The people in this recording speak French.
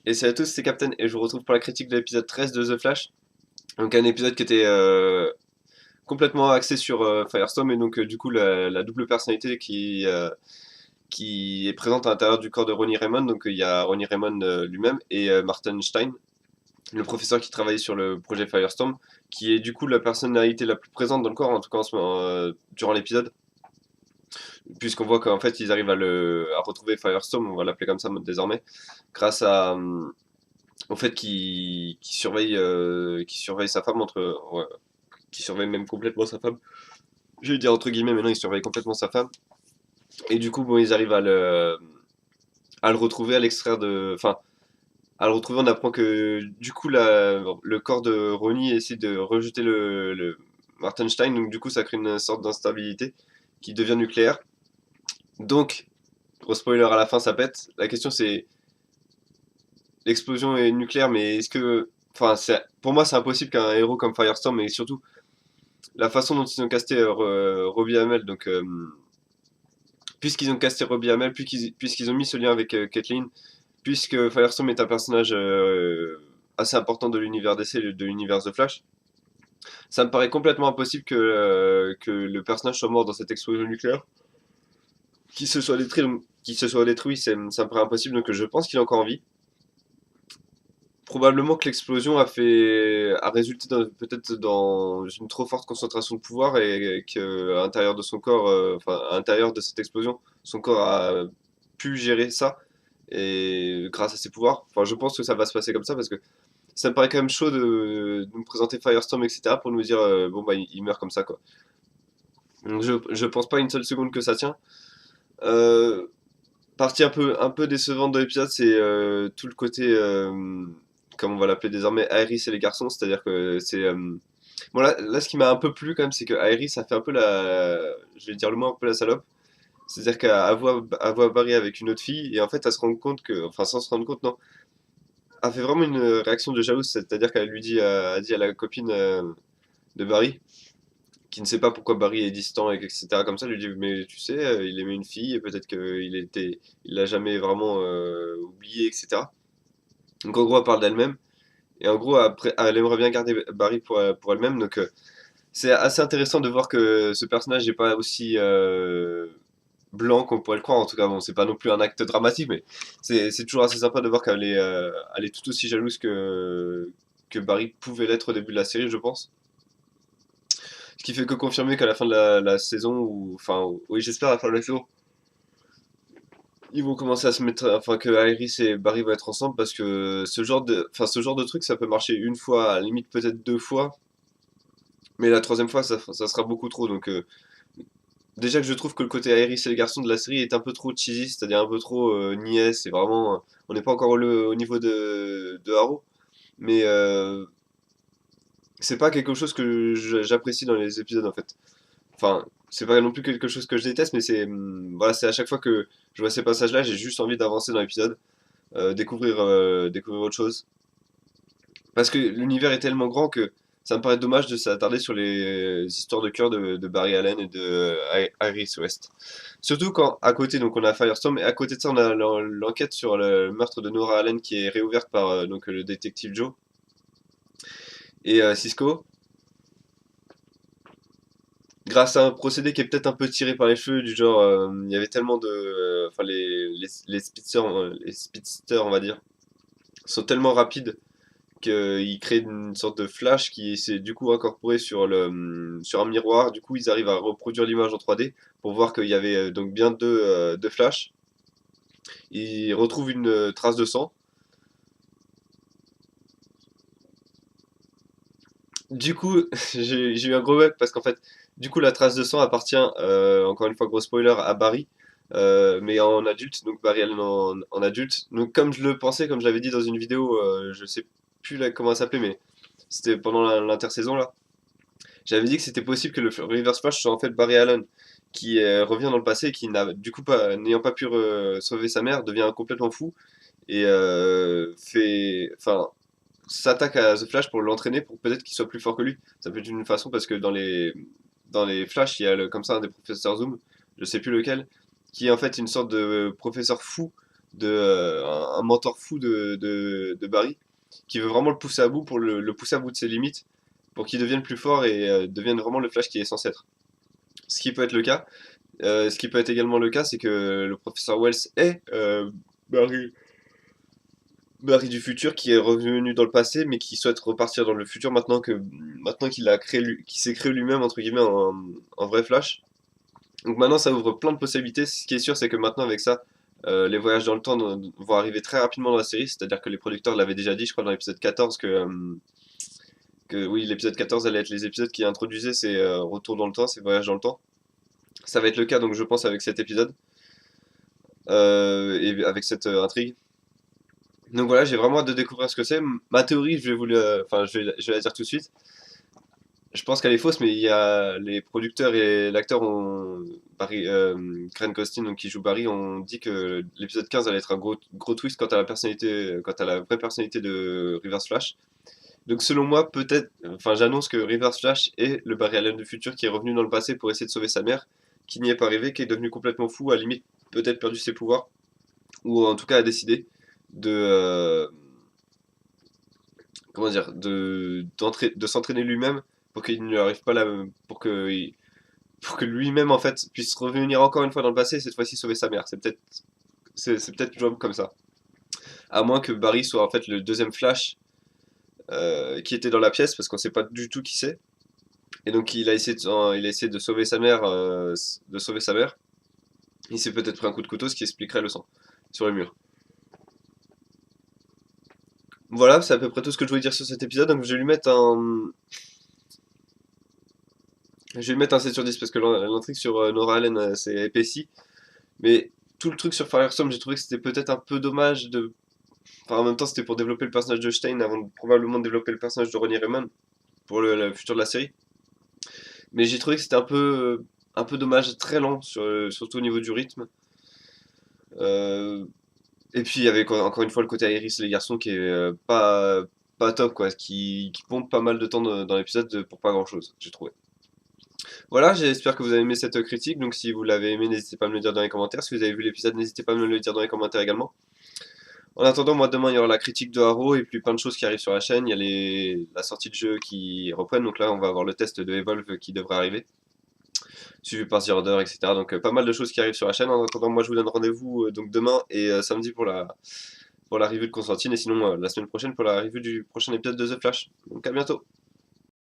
Et salut à tous, c'est Captain et je vous retrouve pour la critique de l'épisode 13 de The Flash. Donc un épisode qui était complètement axé sur Firestorm et donc du coup la double personnalité qui est présente à l'intérieur du corps de Ronnie Raymond. Donc il y a Ronnie Raymond lui-même et Martin Stein, le professeur qui travaillait sur le projet Firestorm, qui est du coup la personnalité la plus présente dans le corps, en tout cas durant l'épisode, puisqu'on voit qu'en fait ils arrivent à retrouver Firestorm, on va l'appeler comme ça désormais, grâce au fait qu'il surveille sa femme ouais, qu'il surveille même complètement sa femme. Je vais dire entre guillemets, mais non, il surveille complètement sa femme. Et du coup, bon, ils arrivent à le retrouver, à l'extraire enfin, à le retrouver. On apprend que du coup, le corps de Ronnie essaie de rejeter le Martenstein, donc du coup, ça crée une sorte d'instabilité qui devient nucléaire. Donc, gros spoiler à la fin, ça pète. La question c'est, l'explosion est nucléaire, mais est-ce que, enfin, pour moi, c'est impossible qu'un héros comme Firestorm, mais surtout la façon dont ils ont casté Robbie Amell, donc puisqu'ils ont casté Robbie Amell, puisqu'ils ont mis ce lien avec Kathleen, puisque Firestorm est un personnage assez important de l'univers DC, de l'univers The Flash, ça me paraît complètement impossible que le personnage soit mort dans cette explosion nucléaire. Qu'il se soit détruit, ça me paraît impossible, donc je pense qu'il est encore en vie. Probablement que l'explosion a résulté peut-être dans une trop forte concentration de pouvoir et qu'à l'intérieur de son corps, enfin à l'intérieur de cette explosion, son corps a pu gérer ça et grâce à ses pouvoirs. Enfin, je pense que ça va se passer comme ça parce que ça me paraît quand même chaud de nous présenter Firestorm, etc. pour nous dire bon bah il meurt comme ça quoi. Donc je pense pas une seule seconde que ça tient. Euh, Partie un peu décevante de l'épisode, c'est tout le côté, comme on va l'appeler désormais, Iris et les garçons. C'est-à-dire que c'est. Bon, là, ce qui m'a un peu plu quand même, c'est que Iris a fait un peu la. Je vais dire le mot un peu la salope. C'est-à-dire elle voit Barry avec une autre fille, et en fait, elle se rend compte que. Enfin, sans se rendre compte, non. Elle fait vraiment une réaction de jalouse, c'est-à-dire qu'elle lui dit, a dit à la copine de Barry, qui ne sait pas pourquoi Barry est distant, etc. Comme ça, lui dit, mais tu sais, il aimait une fille et peut-être il l'a jamais vraiment oublié, etc. Donc en gros, elle parle d'elle-même et en gros, après, elle aimerait bien garder Barry pour elle-même. Donc c'est assez intéressant de voir que ce personnage n'est pas aussi blanc qu'on pourrait le croire. En tout cas, bon, c'est pas non plus un acte dramatique, mais c'est toujours assez sympa de voir elle est tout aussi jalouse que Barry pouvait l'être au début de la série, je pense. Ce qui fait que confirmer qu'à la fin de la saison, ou enfin, oui, j'espère à la fin de la saison, ils vont commencer à se mettre, enfin, que Iris et Barry vont être ensemble parce que ce genre de truc, ça peut marcher une fois, à la limite peut-être deux fois, mais la troisième fois, ça sera beaucoup trop. Donc, déjà que je trouve que le côté Iris et les garçons de la série est un peu trop cheesy, c'est-à-dire un peu trop niais, c'est vraiment, on n'est pas encore au niveau de Arrow, mais c'est pas quelque chose que j'apprécie dans les épisodes en fait. Enfin, c'est pas non plus quelque chose que je déteste, mais voilà, c'est à chaque fois que je vois ces passages-là, j'ai juste envie d'avancer dans l'épisode, découvrir autre chose. Parce que l'univers est tellement grand que ça me paraît dommage de s'attarder sur les histoires de cœur de Barry Allen et de Iris West. Surtout quand à côté, donc on a Firestorm, et à côté de ça, on a l'enquête sur le meurtre de Nora Allen qui est réouverte par donc, le détective Joe et Cisco. Grâce à un procédé qui est peut-être un peu tiré par les cheveux, du genre, il y avait tellement de. Enfin, les speedsters, on va dire, sont tellement rapides qu'ils créent une sorte de flash qui s'est du coup incorporé sur un miroir. Du coup, ils arrivent à reproduire l'image en 3D pour voir qu'il y avait donc bien deux flashs. Ils retrouvent une trace de sang. Du coup, j'ai eu un gros bug parce qu'en fait, du coup, la trace de sang appartient, encore une fois, gros spoiler, à Barry, mais en adulte, donc Barry Allen en adulte. Donc, comme je le pensais, comme je l'avais dit dans une vidéo, je sais plus comment elle s'appelait, mais c'était pendant l'intersaison là. J'avais dit que c'était possible que le Reverse Flash soit en fait Barry Allen, qui revient dans le passé et qui n'a du coup pas, n'ayant pas pu sauver sa mère, devient complètement fou et enfin, s'attaque à The Flash pour l'entraîner pour peut-être qu'il soit plus fort que lui. Ça peut être une façon parce que dans les Flash, il y a comme ça un des professeurs Zoom, je sais plus lequel, qui est en fait une sorte de professeur fou un mentor fou de Barry, qui veut vraiment le pousser à bout pour le pousser à bout de ses limites, pour qu'il devienne plus fort et devienne vraiment le Flash qui est censé être. Ce qui peut être le cas. Ce qui peut être également le cas, c'est que le professeur Wells est Barry, Barry du futur qui est revenu dans le passé, mais qui souhaite repartir dans le futur maintenant qu'il a créé, qu'il s'est créé lui-même entre guillemets en vrai Flash. Donc maintenant, ça ouvre plein de possibilités. Ce qui est sûr, c'est que maintenant, avec ça, les voyages dans le temps vont arriver très rapidement dans la série. C'est-à-dire que les producteurs l'avaient déjà dit, je crois, dans l'épisode 14, que oui, l'épisode 14 allait être les épisodes qui introduisaient ces retours dans le temps, ces voyages dans le temps. Ça va être le cas, donc je pense, avec cet épisode et avec cette intrigue. Donc voilà, j'ai vraiment hâte de découvrir ce que c'est. Ma théorie, enfin, je vais la dire tout de suite. Je pense qu'elle est fausse, mais il y a les producteurs et l'acteur ont Grant Costin, donc qui joue Barry, ont dit que l'épisode 15 allait être un gros twist quant à la vraie personnalité de Reverse Flash. Donc selon moi, peut-être, enfin j'annonce que Reverse Flash est le Barry Allen du futur qui est revenu dans le passé pour essayer de sauver sa mère, qui n'y est pas arrivé, qui est devenu complètement fou, à la limite peut-être perdu ses pouvoirs, ou en tout cas a décidé de comment dire, de s'entraîner lui-même pour qu'il ne lui arrive pas pour que lui-même en fait puisse revenir encore une fois dans le passé et cette fois-ci sauver sa mère. C'est peut-être jouable comme ça. À moins que Barry soit en fait le deuxième Flash qui était dans la pièce parce qu'on sait pas du tout qui c'est. Et donc il a essayé de sauver sa mère, de sauver sa mère. Il s'est peut-être pris un coup de couteau, ce qui expliquerait le sang sur le mur. Voilà, c'est à peu près tout ce que je voulais dire sur cet épisode. Donc je vais lui mettre un 7 sur 10 parce que l'intrigue sur Nora Allen s'est épaissie. Mais tout le truc sur Firestorm, j'ai trouvé que c'était peut-être un peu dommage de. Enfin, en même temps, c'était pour développer le personnage de Stein avant de probablement développer le personnage de Ronnie Rayman pour le futur de la série. Mais j'ai trouvé que c'était un peu dommage, très lent, surtout au niveau du rythme. Euh, et puis, avec encore une fois le côté Iris et les garçons qui est pas top, quoi, qui pompe pas mal de temps dans l'épisode pour pas grand chose, j'ai trouvé. Voilà, j'espère que vous avez aimé cette critique. Donc, si vous l'avez aimé, n'hésitez pas à me le dire dans les commentaires. Si vous avez vu l'épisode, n'hésitez pas à me le dire dans les commentaires également. En attendant, moi demain, il y aura la critique de Haro et puis plein de choses qui arrivent sur la chaîne. Il y a la sortie de jeux qui reprennent. Donc là, on va avoir le test de Evolve qui devrait arriver, suivi par The Order, etc. Donc, pas mal de choses qui arrivent sur la chaîne. En attendant, moi, je vous donne rendez-vous donc demain et samedi pour la review de Constantine. Et sinon, la semaine prochaine pour la review du prochain épisode de The Flash. Donc, à bientôt.